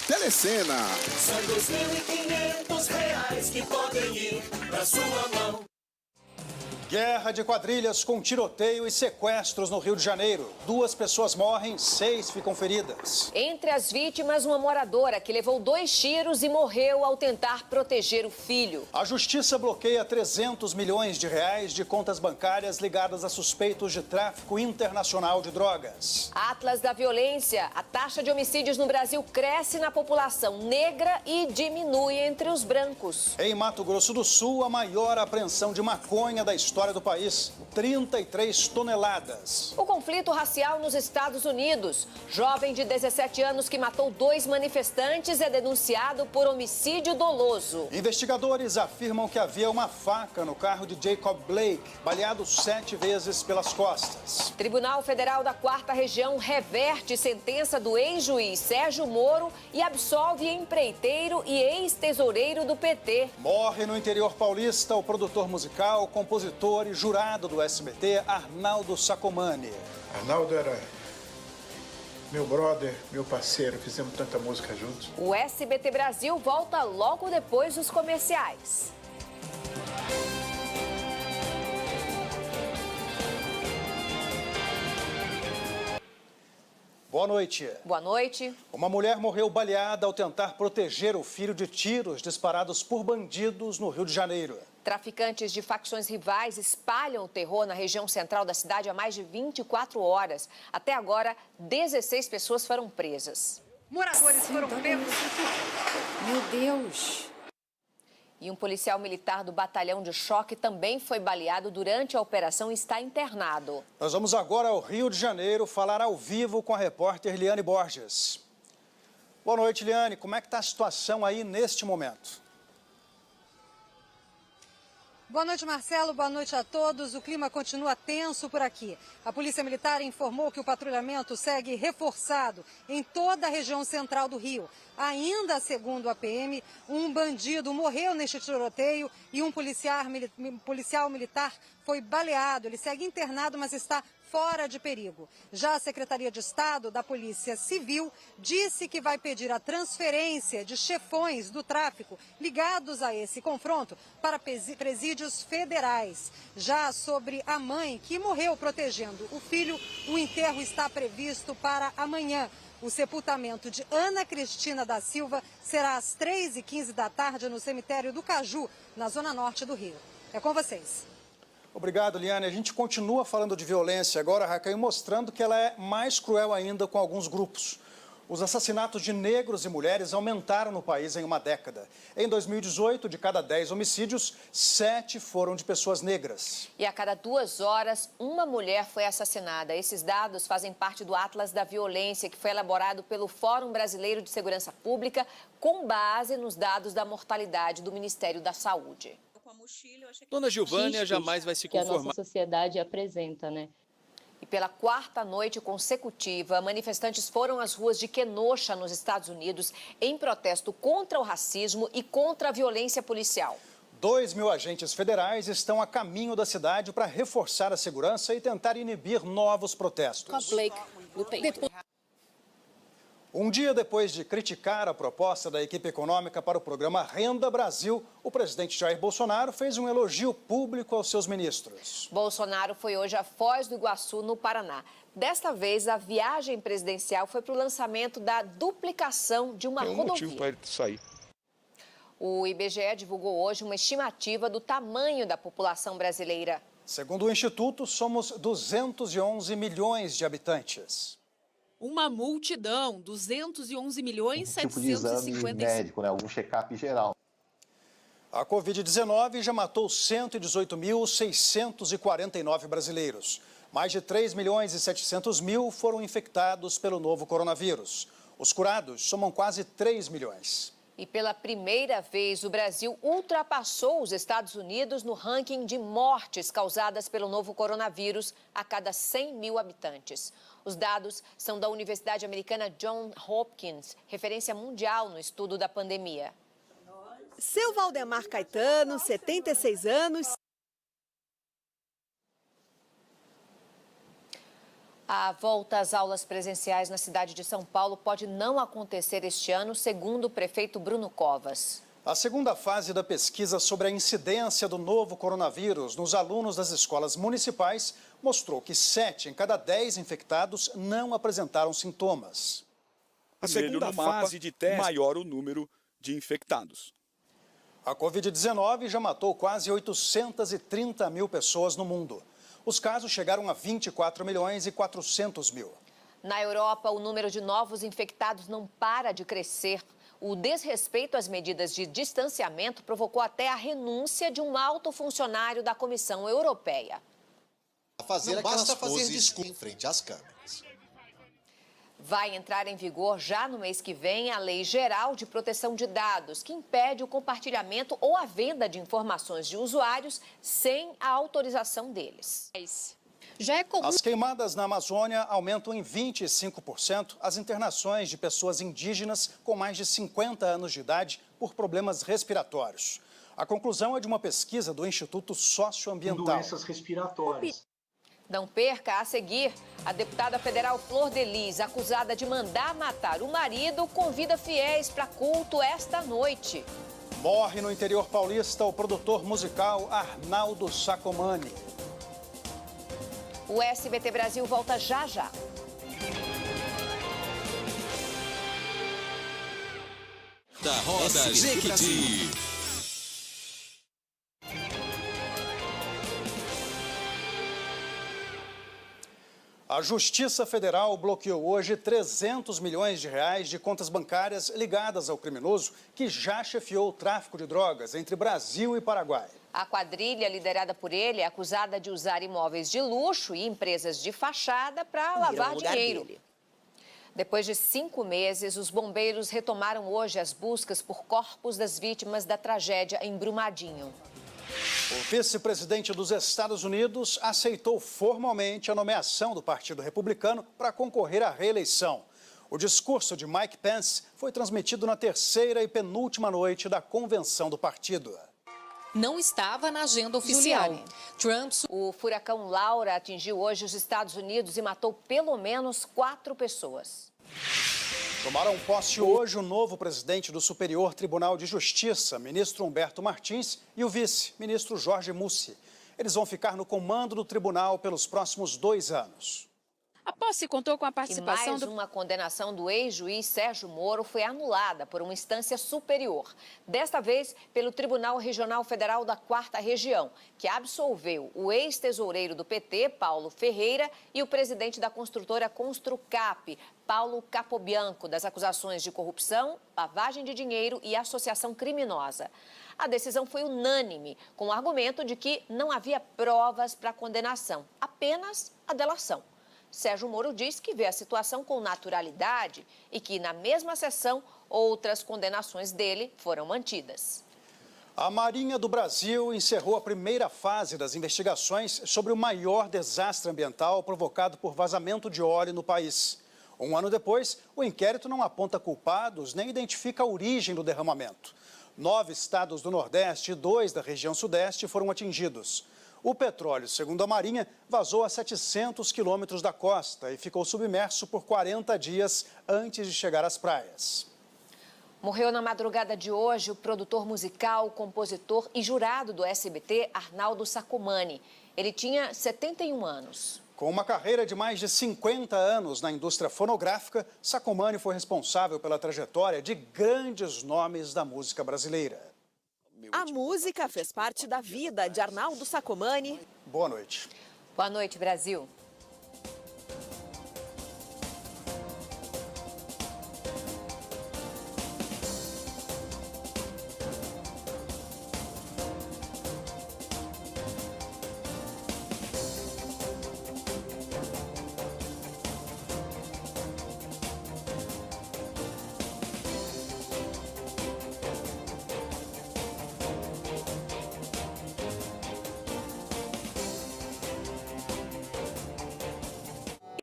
Telecena. São R$ 2.500 que podem ir pra sua mão. Guerra de quadrilhas com tiroteio e sequestros no Rio de Janeiro. 2 pessoas morrem, 6 ficam feridas. Entre as vítimas, uma moradora que levou 2 tiros e morreu ao tentar proteger o filho. A justiça bloqueia 300 milhões de reais de contas bancárias ligadas a suspeitos de tráfico internacional de drogas. Atlas da violência. A taxa de homicídios no Brasil cresce na população negra e diminui entre os brancos. Em Mato Grosso do Sul, a maior apreensão de maconha da história do país, 33 toneladas. O conflito racial nos Estados Unidos. Jovem de 17 anos que matou 2 manifestantes é denunciado por homicídio doloso. Investigadores afirmam que havia uma faca no carro de Jacob Blake, baleado 7 vezes pelas costas. Tribunal Federal da 4ª Região reverte sentença do ex-juiz Sérgio Moro e absolve empreiteiro e ex-tesoureiro do PT. Morre no interior paulista o produtor musical, compositor e jurado do SBT, Arnaldo Sacomani. Arnaldo era meu brother, meu parceiro, fizemos tanta música juntos. O SBT Brasil volta logo depois dos comerciais. Boa noite. Boa noite. Uma mulher morreu baleada ao tentar proteger o filho de tiros disparados por bandidos no Rio de Janeiro. Traficantes de facções rivais espalham o terror na região central da cidade há mais de 24 horas. Até agora, 16 pessoas foram presas. Moradores foram pegos. Meu Deus! E um policial militar do batalhão de choque também foi baleado durante a operação e está internado. Nós vamos agora ao Rio de Janeiro falar ao vivo com a repórter Liane Borges. Boa noite, Liane. Como é que está a situação aí neste momento? Boa noite, Marcelo. Boa noite a todos. O clima continua tenso por aqui. A Polícia Militar informou que o patrulhamento segue reforçado em toda a região central do Rio. Ainda segundo a PM, um bandido morreu neste tiroteio e um policial militar foi baleado. Ele segue internado, mas está fora de perigo. Já a Secretaria de Estado da Polícia Civil disse que vai pedir a transferência de chefões do tráfico ligados a esse confronto para presídios federais. Já sobre a mãe que morreu protegendo o filho, o enterro está previsto para amanhã. O sepultamento de Ana Cristina da Silva será às 3h15 da tarde no cemitério do Caju, na zona norte do Rio. É com vocês. Obrigado, Liane. A gente continua falando de violência agora, Raquel, mostrando que ela é mais cruel ainda com alguns grupos. Os assassinatos de negros e mulheres aumentaram no país em uma década. Em 2018, de cada 10 homicídios, 7 foram de pessoas negras. E a cada 2 horas, uma mulher foi assassinada. Esses dados fazem parte do Atlas da Violência, que foi elaborado pelo Fórum Brasileiro de Segurança Pública, com base nos dados da mortalidade do Ministério da Saúde. Dona Gilvânia jamais vai se conformar. Que a nossa sociedade apresenta, né? E pela 4ª noite consecutiva, manifestantes foram às ruas de Kenosha, nos Estados Unidos, em protesto contra o racismo e contra a violência policial. 2.000 agentes federais estão a caminho da cidade para reforçar a segurança e tentar inibir novos protestos. Um dia depois de criticar a proposta da equipe econômica para o programa Renda Brasil, o presidente Jair Bolsonaro fez um elogio público aos seus ministros. Bolsonaro foi hoje a Foz do Iguaçu, no Paraná. Desta vez, a viagem presidencial foi para o lançamento da duplicação de uma rodovia. Motivo para ele sair. O IBGE divulgou hoje uma estimativa do tamanho da população brasileira. Segundo o Instituto, somos 211 milhões de habitantes. Uma multidão, 211 milhões, tipo de exame médico, né? Algum check-up geral. A Covid-19 já matou 118.649 brasileiros. Mais de 3 milhões e 700 mil foram infectados pelo novo coronavírus. Os curados somam quase 3 milhões. E pela primeira vez, o Brasil ultrapassou os Estados Unidos no ranking de mortes causadas pelo novo coronavírus a cada 100 mil habitantes. Os dados são da Universidade Americana Johns Hopkins, referência mundial no estudo da pandemia. Seu Valdemar Caetano, 76 anos. A volta às aulas presenciais na cidade de São Paulo pode não acontecer este ano, segundo o prefeito Bruno Covas. A segunda fase da pesquisa sobre a incidência do novo coronavírus nos alunos das escolas municipais mostrou que 7 em cada 10 infectados não apresentaram sintomas. A segunda fase de teste, maior o número de infectados. A Covid-19 já matou quase 830 mil pessoas no mundo. Os casos chegaram a 24 milhões e 400 mil. Na Europa, o número de novos infectados não para de crescer. O desrespeito às medidas de distanciamento provocou até a renúncia de um alto funcionário da Comissão Europeia. Não basta fazer discurso em frente às câmeras. Vai entrar em vigor já no mês que vem a Lei Geral de Proteção de Dados, que impede o compartilhamento ou a venda de informações de usuários sem a autorização deles. Já é comum... As queimadas na Amazônia aumentam em 25% as internações de pessoas indígenas com mais de 50 anos de idade por problemas respiratórios. A conclusão é de uma pesquisa do Instituto Socioambiental. Doenças respiratórias. Não perca, a seguir, a deputada federal Flor de Lis, acusada de mandar matar o marido, convida fiéis para culto esta noite. Morre no interior paulista o produtor musical Arnaldo Sacomani. O SBT Brasil volta já já. Da Roda Jequiti. A Justiça Federal bloqueou hoje 300 milhões de reais de contas bancárias ligadas ao criminoso que já chefiou o tráfico de drogas entre Brasil e Paraguai. A quadrilha liderada por ele é acusada de usar imóveis de luxo e empresas de fachada para lavar dinheiro. Depois de 5 meses, os bombeiros retomaram hoje as buscas por corpos das vítimas da tragédia em Brumadinho. O vice-presidente dos Estados Unidos aceitou formalmente a nomeação do Partido Republicano para concorrer à reeleição. O discurso de Mike Pence foi transmitido na terceira e penúltima noite da convenção do partido. Não estava na agenda oficial. O furacão Laura atingiu hoje os Estados Unidos e matou pelo menos 4 pessoas. Tomaram posse hoje o novo presidente do Superior Tribunal de Justiça, ministro Humberto Martins, e o vice-ministro Jorge Mussi. Eles vão ficar no comando do tribunal pelos próximos 2 anos. A posse contou com a E participação mais uma condenação do ex-juiz Sérgio Moro foi anulada por uma instância superior. Desta vez, pelo Tribunal Regional Federal da 4ª Região, que absolveu o ex-tesoureiro do PT, Paulo Ferreira, e o presidente da construtora Construcap, Paulo Capobianco, das acusações de corrupção, lavagem de dinheiro e associação criminosa. A decisão foi unânime, com o argumento de que não havia provas para a condenação, apenas a delação. Sérgio Moro diz que vê a situação com naturalidade e que, na mesma sessão, outras condenações dele foram mantidas. A Marinha do Brasil encerrou a primeira fase das investigações sobre o maior desastre ambiental provocado por vazamento de óleo no país. 1 ano depois, o inquérito não aponta culpados nem identifica a origem do derramamento. 9 estados do Nordeste e 2 da região Sudeste foram atingidos. O petróleo, segundo a Marinha, vazou a 700 quilômetros da costa e ficou submerso por 40 dias antes de chegar às praias. Morreu na madrugada de hoje o produtor musical, compositor e jurado do SBT, Arnaldo Sacomani. Ele tinha 71 anos. Com uma carreira de mais de 50 anos na indústria fonográfica, Sacomani foi responsável pela trajetória de grandes nomes da música brasileira. A música fez parte da vida de Arnaldo Sacomani. Boa noite. Boa noite, Brasil.